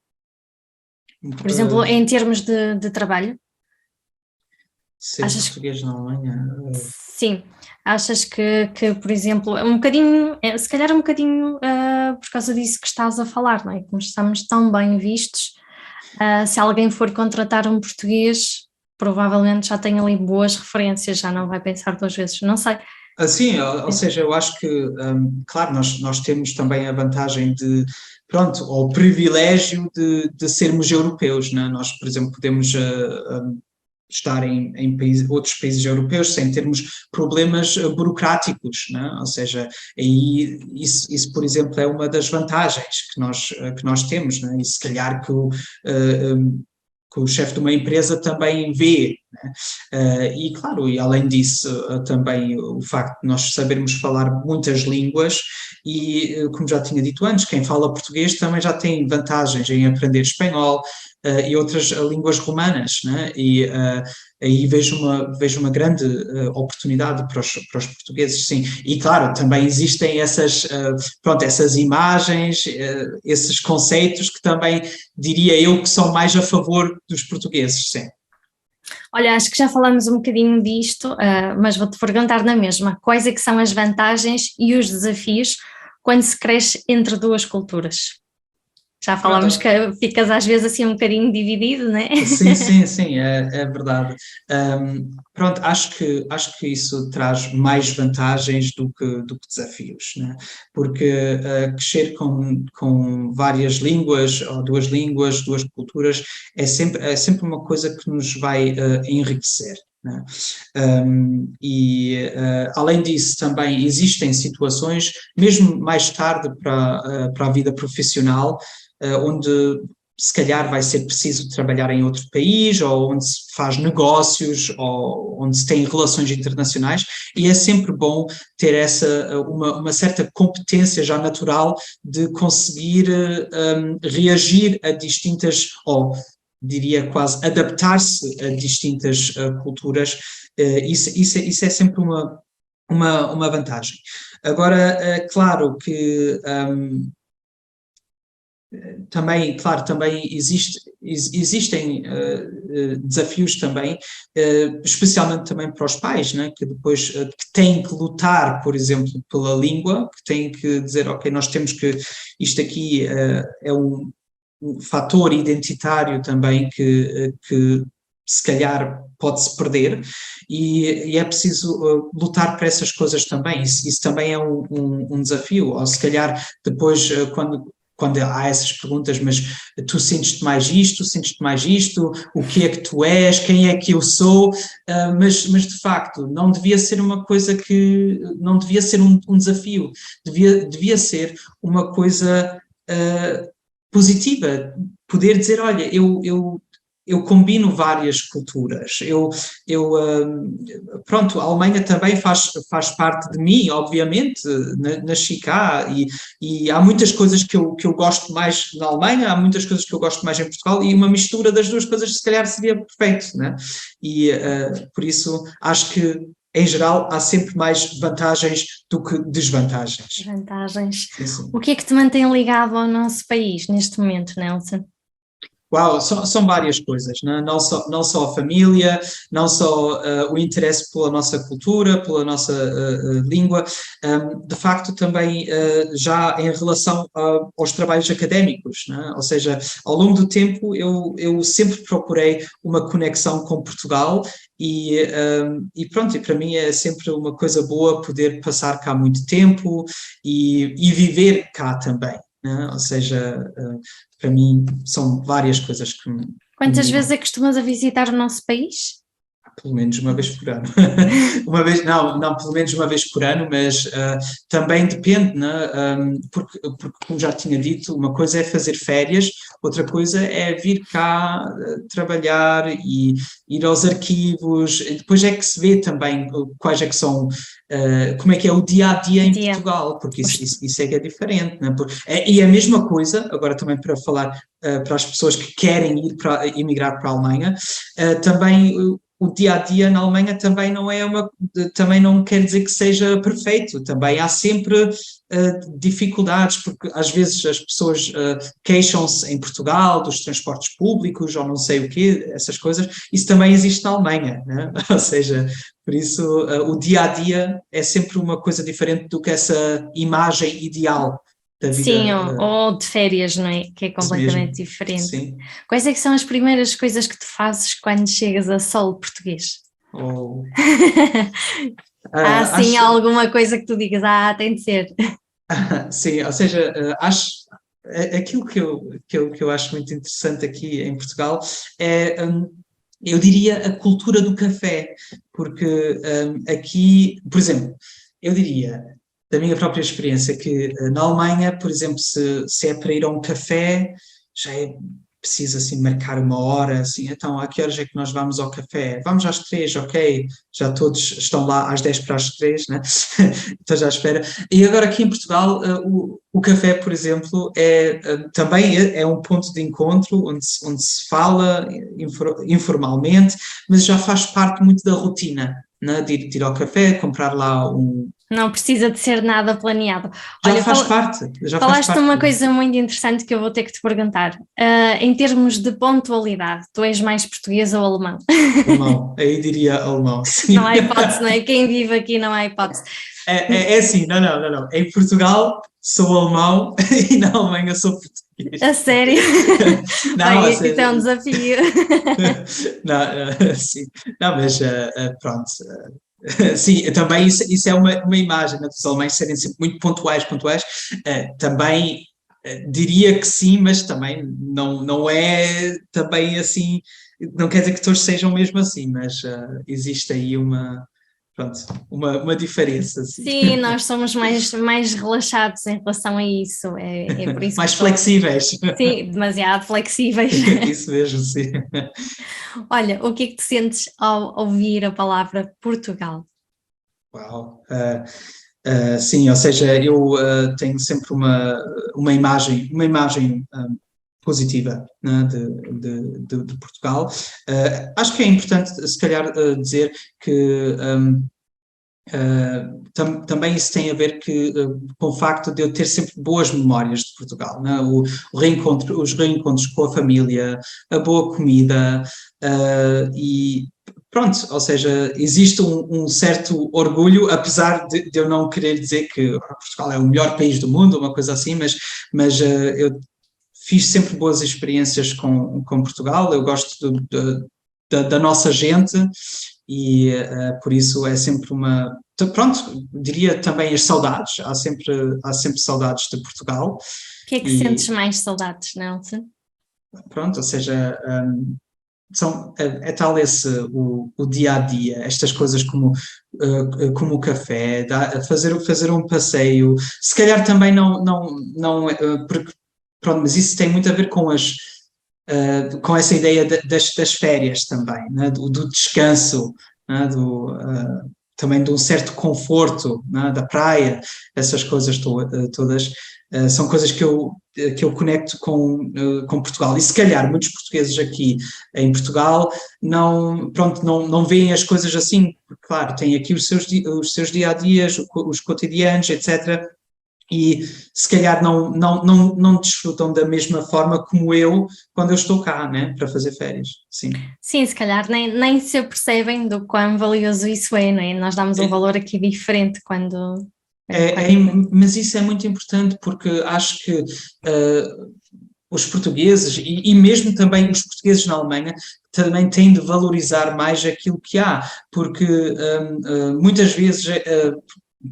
Por exemplo, em termos de trabalho? Ser português na Alemanha? Sim. Achas que, por exemplo, um bocadinho, se calhar um bocadinho por causa disso que estás a falar, não é? Como estamos tão bem vistos, se alguém for contratar um português, provavelmente já tem ali boas referências, já não vai pensar duas vezes, não sei. Sim, ou seja, eu acho que, claro, nós temos também a vantagem de, pronto, ou o privilégio de sermos europeus, né? Nós, por exemplo, podemos estar em outros países europeus sem termos problemas burocráticos, né? Ou seja, aí isso, por exemplo, é uma das vantagens que nós temos, né? E se calhar que o chefe de uma empresa também vê, né? E claro, e além disso também o facto de nós sabermos falar muitas línguas e, como já tinha dito antes, quem fala português também já tem vantagens em aprender espanhol e outras línguas romanas, né? E aí vejo uma grande oportunidade para os portugueses, sim. E claro, também existem essas imagens, esses conceitos que também diria eu que são mais a favor dos portugueses, sim. Olha, acho que já falamos um bocadinho disto, mas vou-te perguntar na mesma. Quais é que são as vantagens e os desafios quando se cresce entre duas culturas? Já falámos que ficas às vezes assim um bocadinho dividido, não é? Sim, é verdade. Pronto, acho que isso traz mais vantagens do que desafios, né? Porque crescer com várias línguas, ou duas línguas, duas culturas, é sempre uma coisa que nos vai enriquecer. Né? Além disso, também existem situações, mesmo mais tarde para a vida profissional, onde se calhar vai ser preciso trabalhar em outro país, ou onde se faz negócios, ou onde se tem relações internacionais, e é sempre bom ter uma certa competência já natural de conseguir reagir a distintas, ou diria quase adaptar-se a distintas culturas. Isso é sempre uma vantagem. Agora, claro que também existem desafios também, especialmente também para os pais, né, que depois que têm que lutar, por exemplo, pela língua, que têm que dizer, ok, nós temos que, isto aqui é um fator identitário também que se calhar pode-se perder, e é preciso lutar para essas coisas também. Isso também é um desafio, ou se calhar depois quando há essas perguntas, mas tu sentes-te mais isto, o que é que tu és, quem é que eu sou, mas de facto não devia ser uma coisa não devia ser um desafio, devia ser uma coisa positiva, poder dizer, olha, eu combino várias culturas, pronto, a Alemanha também faz parte de mim, obviamente, nasci cá, e há muitas coisas que eu gosto mais na Alemanha, há muitas coisas que eu gosto mais em Portugal, e uma mistura das duas coisas se calhar seria perfeito, né? E por isso acho que em geral há sempre mais vantagens do que desvantagens. Vantagens. Sim. O que é que te mantém ligado ao nosso país neste momento, Nelson? Uau, são várias coisas, né? Não só a família, não só o interesse pela nossa cultura, pela nossa língua, de facto também já em relação aos trabalhos académicos, né? Ou seja, ao longo do tempo eu sempre procurei uma conexão com Portugal e pronto, e para mim é sempre uma coisa boa poder passar cá muito tempo e viver cá também, né? Ou seja, para mim são várias coisas que Quantas vezes é que costumas a visitar o nosso país? Pelo menos uma vez por ano. Uma vez, não, pelo menos uma vez por ano, mas também depende, né? Porque, como já tinha dito, uma coisa é fazer férias, outra coisa é vir cá trabalhar e ir aos arquivos, e depois é que se vê também quais é que são, como é que é o dia-a-dia em Portugal, porque isso é que é diferente, né? E é a mesma coisa, agora também para falar para as pessoas que querem emigrar para a Alemanha, também o dia-a-dia na Alemanha também também não quer dizer que seja perfeito, também há sempre dificuldades, porque às vezes as pessoas queixam-se em Portugal dos transportes públicos ou não sei o quê, essas coisas, isso também existe na Alemanha, né? Ou seja, por isso o dia-a-dia é sempre uma coisa diferente do que essa imagem ideal da vida. Sim, ou de férias, não é? Que é completamente diferente. Sim. Quais é que são as primeiras coisas que tu fazes quando chegas a solo português? Há sim alguma coisa que tu digas, tem de ser. Sim, ou seja, acho aquilo que eu acho muito interessante aqui em Portugal é, eu diria, a cultura do café, porque aqui, por exemplo, eu diria, da minha própria experiência, que na Alemanha, por exemplo, se é para ir a um café, já é preciso assim marcar uma hora, assim, então a que horas é que nós vamos ao café? Vamos às 3, ok, já todos estão lá às 10 para as 3, né? Então já espera. E agora aqui em Portugal, o café, por exemplo, também é um ponto de encontro onde se fala informalmente, mas já faz parte muito da rotina, né? De ir ao café, comprar lá Não precisa de ser nada planeado. Já faz parte. Falaste uma coisa muito interessante que eu vou ter que te perguntar. Em termos de pontualidade, tu és mais português ou alemão? Alemão, aí diria alemão, sim. Não há hipótese, não é? Quem vive aqui não há hipótese. É assim, não. Em Portugal sou alemão e na Alemanha sou português. A sério? Não, isso é um desafio. Não, sim. Não, mas pronto. Sim, também isso é uma imagem, né, dos alemães serem sempre muito pontuais. Também diria que sim, mas também não é também assim, não quer dizer que todos sejam mesmo assim, mas existe aí uma diferença. Assim. Sim, nós somos mais relaxados em relação a isso. É por isso mais flexíveis. Sim, demasiado flexíveis. Isso mesmo, sim. Olha, o que é que te sentes ao ouvir a palavra Portugal? Uau! Sim, ou seja, eu tenho sempre uma imagem positiva, né, de Portugal. Acho que é importante, se calhar, dizer que também isso tem a ver com o facto de eu ter sempre boas memórias de Portugal, né? Os reencontros com a família, a boa comida, e pronto, ou seja, existe um certo orgulho, apesar de eu não querer dizer que Portugal é o melhor país do mundo, uma coisa assim, mas eu fiz sempre boas experiências com Portugal, eu gosto da nossa gente e por isso é sempre pronto, diria também as saudades, há sempre saudades de Portugal. O que é que sentes mais saudades, Nelson? Pronto, ou seja, é tal o dia-a-dia, estas coisas como o café, fazer um passeio, se calhar também não porque, pronto, mas isso tem muito a ver com essa ideia das férias também, né? do descanso, né? Também de um certo conforto, né? Da praia, essas coisas todas são coisas que eu conecto com Portugal. E se calhar muitos portugueses aqui em Portugal não veem as coisas assim, porque, claro, têm aqui os seus dia-a-dias, os cotidianos, etc., e se calhar não desfrutam da mesma forma como eu quando eu estou cá, né, para fazer férias. Sim, se calhar nem se apercebem do quão valioso isso é, não é? Nós damos um valor aqui diferente quando... Mas isso é muito importante porque acho que os portugueses e mesmo também os portugueses na Alemanha também têm de valorizar mais aquilo que há, porque muitas vezes...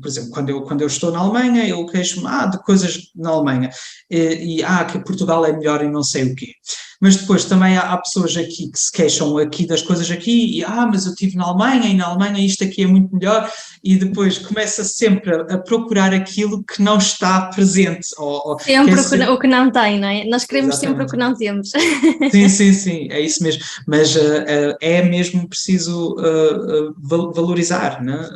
por exemplo, quando eu estou na Alemanha, eu queixo-me de coisas na Alemanha, que Portugal é melhor e não sei o quê. mas depois também há pessoas aqui que se queixam aqui das coisas aqui, e mas eu estive na Alemanha, e na Alemanha isto aqui é muito melhor, e depois começa sempre a procurar aquilo que não está presente, ou Sempre quer ser... o que não tem, não é? Nós queremos sempre o Exatamente. que não temos. Sim, é isso mesmo. Mas é mesmo preciso valorizar, né?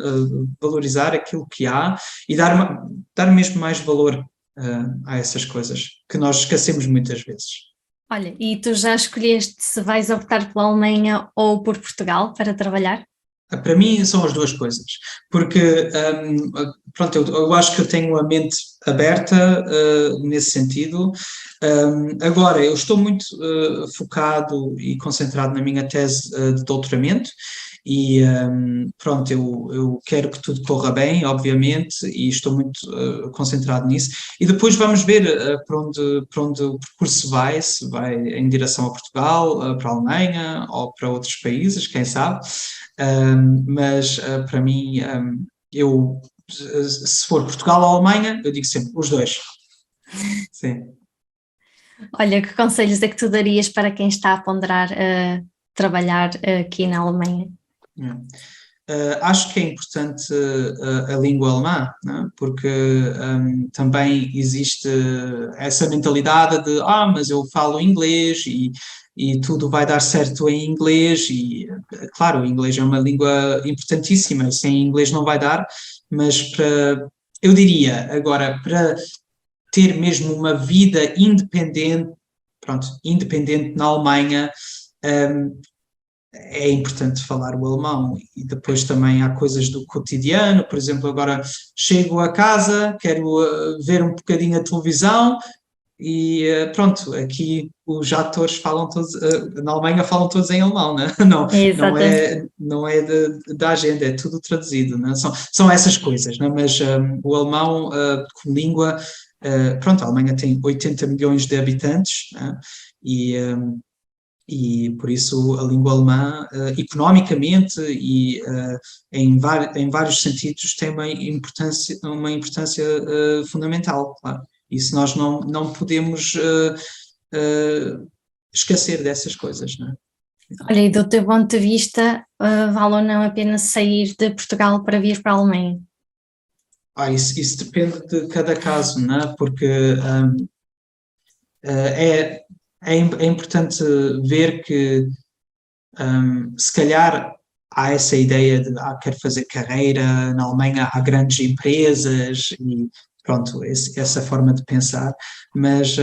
Valorizar aquilo que há e dar mesmo mais valor a essas coisas que nós esquecemos muitas vezes. Olha, e tu já escolheste se vais optar pela Alemanha ou por Portugal para trabalhar? Para mim são as duas coisas, porque pronto, eu acho que eu tenho a mente aberta nesse sentido. Agora, eu estou muito focado e concentrado na minha tese de doutoramento e pronto, eu quero que tudo corra bem, obviamente, e estou muito concentrado nisso. E depois vamos ver para onde o percurso vai, se vai em direção a Portugal, para a Alemanha ou para outros países, quem sabe. Mas para mim, se for Portugal ou Alemanha, eu digo sempre os dois. Sim. Olha, que conselhos é que tu darias para quem está a ponderar trabalhar aqui na Alemanha? Acho que é importante a língua alemã, né? Porque também existe essa mentalidade de mas eu falo inglês e tudo vai dar certo em inglês e claro, o inglês é uma língua importantíssima, sem inglês não vai dar, mas eu diria agora, para ter mesmo uma vida independente, independente na Alemanha, é importante falar o alemão e depois também há coisas do cotidiano, por exemplo, agora chego a casa, quero ver um bocadinho a televisão e pronto, aqui os atores falam todos, na Alemanha falam todos em alemão, né? Não é da agenda, é tudo traduzido, né? São essas coisas, né? Mas o alemão como língua, pronto, a Alemanha tem 80 milhões de habitantes, né? E por isso a língua alemã, economicamente e em vários sentidos, tem uma importância fundamental, claro. Isso nós não podemos esquecer dessas coisas, não é? Olha, e do teu ponto de vista, vale ou não a pena sair de Portugal para vir para a Alemanha? Isso depende de cada caso, não é? Porque é importante ver que se calhar há essa ideia de quero fazer carreira, na Alemanha há grandes empresas e pronto, essa forma de pensar, mas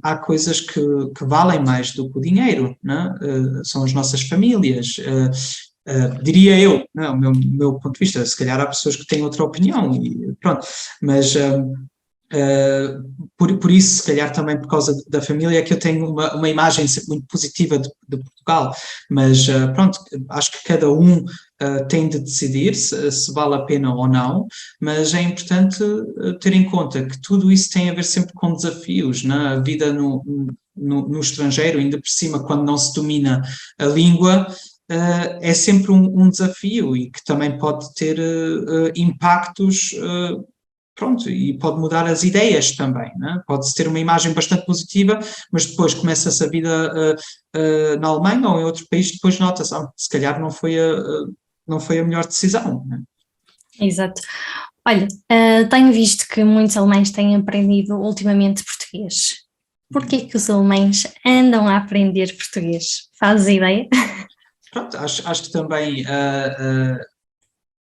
há coisas que valem mais do que o dinheiro, não é? São as nossas famílias, diria eu, não é? O meu ponto de vista, se calhar há pessoas que têm outra opinião e pronto, mas por isso, se calhar também por causa da família, é que eu tenho uma imagem sempre muito positiva de Portugal, mas pronto, acho que cada um tem de decidir se vale a pena ou não, mas é importante ter em conta que tudo isso tem a ver sempre com desafios, né? A vida no estrangeiro, ainda por cima, quando não se domina a língua, é sempre um desafio e que também pode ter impactos. Pronto, e pode mudar as ideias também, né? Pode-se ter uma imagem bastante positiva, mas depois começa-se a vida na Alemanha ou em outro país, depois nota-se, se calhar não foi a melhor decisão, né? Exato. Olha, tenho visto que muitos alemães têm aprendido ultimamente português. Porquê que os alemães andam a aprender português? Fazes ideia? Pronto, acho que também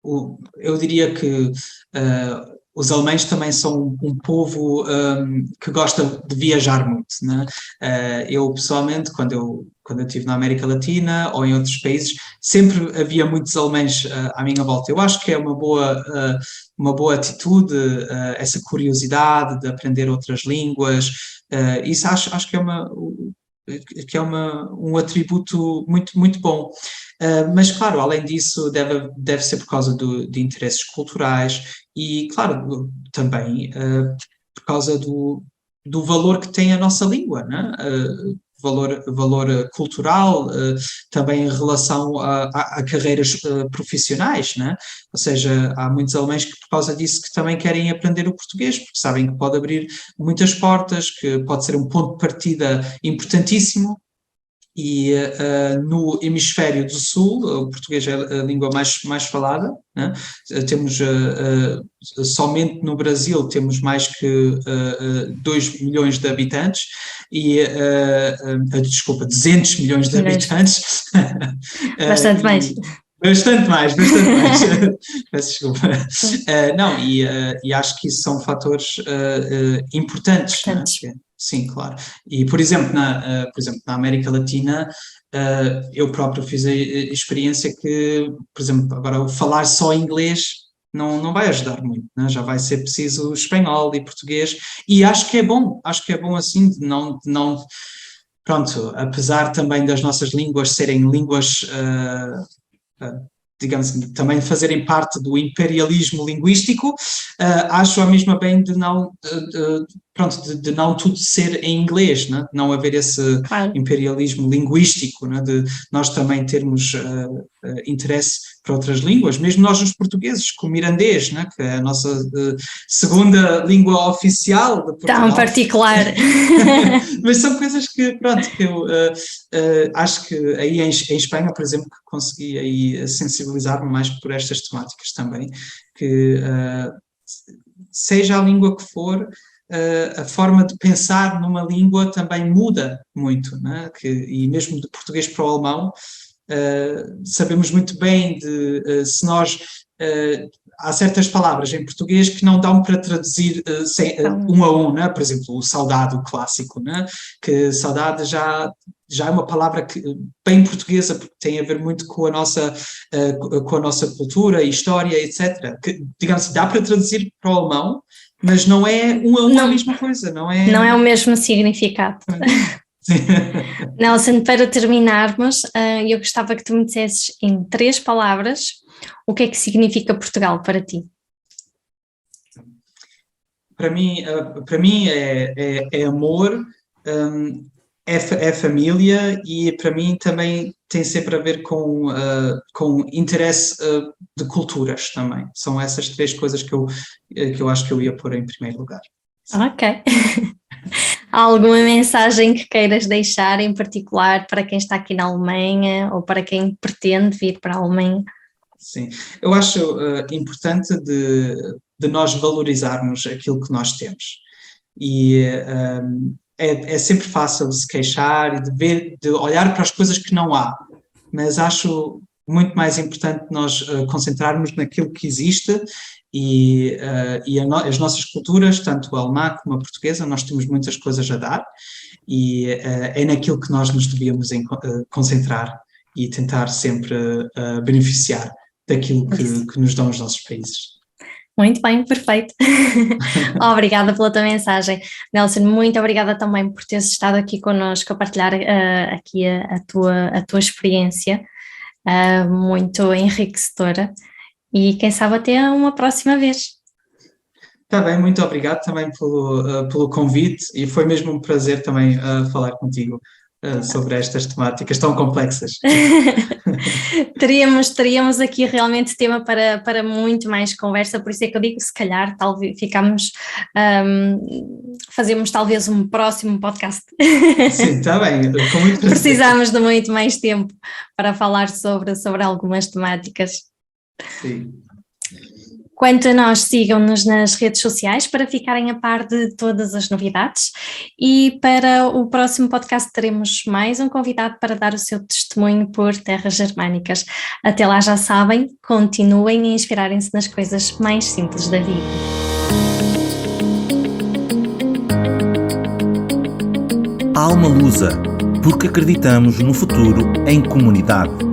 eu diria que os alemães também são um povo que gosta de viajar muito, né? Eu pessoalmente, quando eu estive na América Latina ou em outros países, sempre havia muitos alemães à minha volta. Eu acho que é uma boa atitude, essa curiosidade de aprender outras línguas. Isso acho que é um atributo muito, muito bom. Mas, claro, além disso, deve ser por causa de interesses culturais e, claro, também por causa do valor que tem a nossa língua, né? Valor cultural, também em relação a carreiras profissionais, né? Ou seja, há muitos alemães que por causa disso que também querem aprender o português, porque sabem que pode abrir muitas portas, que pode ser um ponto de partida importantíssimo e no hemisfério do sul, o português é a língua mais falada, né? Temos, somente no Brasil, temos mais que 2 milhões de habitantes, e, desculpa, 200 milhões de habitantes. Bastante mais. Bastante mais. Peço desculpa. Não, e acho que isso são fatores importantes. Né? Sim, claro. E, por exemplo, na América Latina, eu próprio fiz a experiência que, por exemplo, agora falar só inglês não vai ajudar muito, né? Já vai ser preciso espanhol e português, e acho que é bom assim, de não pronto, apesar também das nossas línguas serem línguas, digamos assim, também fazerem parte do imperialismo linguístico, acho a mesma bem de não tudo ser em inglês, né? Não haver esse imperialismo linguístico, né? De nós também termos interesse para outras línguas, mesmo nós os portugueses, com o mirandês, né? Que é a nossa segunda língua oficial de Portugal. Tão particular. Mas são coisas que, pronto, que eu acho que aí em Espanha, por exemplo, que consegui aí sensibilizar-me mais por estas temáticas também, que seja a língua que for, a forma de pensar numa língua também muda muito, né? E mesmo de português para o alemão, sabemos muito bem se nós há certas palavras em português que não dão para traduzir um a um, né? Por exemplo, o saudade, o clássico, né? Que saudade já é uma palavra bem portuguesa, porque tem a ver muito com a nossa cultura, história, etc. Que, digamos, dá para traduzir para o alemão, mas não é um a um a mesma coisa, não é? Não é o mesmo significado. Nelson, para terminarmos, eu gostava que tu me dissesses em 3 palavras o que é que significa Portugal para ti. Para mim é amor, é família, e para mim também tem sempre a ver com interesse de culturas também. São essas 3 coisas que eu acho que eu ia pôr em primeiro lugar. Ok. Há alguma mensagem que queiras deixar em particular para quem está aqui na Alemanha ou para quem pretende vir para a Alemanha? Sim, eu acho importante de nós valorizarmos aquilo que nós temos. E é sempre fácil se queixar e de olhar para as coisas que não há, mas acho muito mais importante nós concentrarmos naquilo que existe, e as nossas culturas, tanto a alemã como a portuguesa, nós temos muitas coisas a dar, e é naquilo que nós nos devíamos concentrar e tentar sempre beneficiar daquilo que nos dão os nossos países. Muito bem, perfeito. Obrigada pela tua mensagem. Nelson, muito obrigada também por teres estado aqui connosco a partilhar aqui a tua experiência, muito enriquecedora, e quem sabe até uma próxima vez. Está bem, muito obrigado também pelo convite, e foi mesmo um prazer também falar contigo sobre estas temáticas tão complexas. Teríamos aqui realmente tema para muito mais conversa, por isso é que eu digo, se calhar, talvez fazemos talvez um próximo podcast. Sim, está bem, com muito prazer. Precisamos de muito mais tempo para falar sobre algumas temáticas. Sim. Quanto a nós, sigam-nos nas redes sociais para ficarem a par de todas as novidades, e para o próximo podcast teremos mais um convidado para dar o seu testemunho por terras germânicas. Até lá, já sabem, continuem a inspirarem-se nas coisas mais simples da vida. Alma Lusa, porque acreditamos no futuro em comunidade.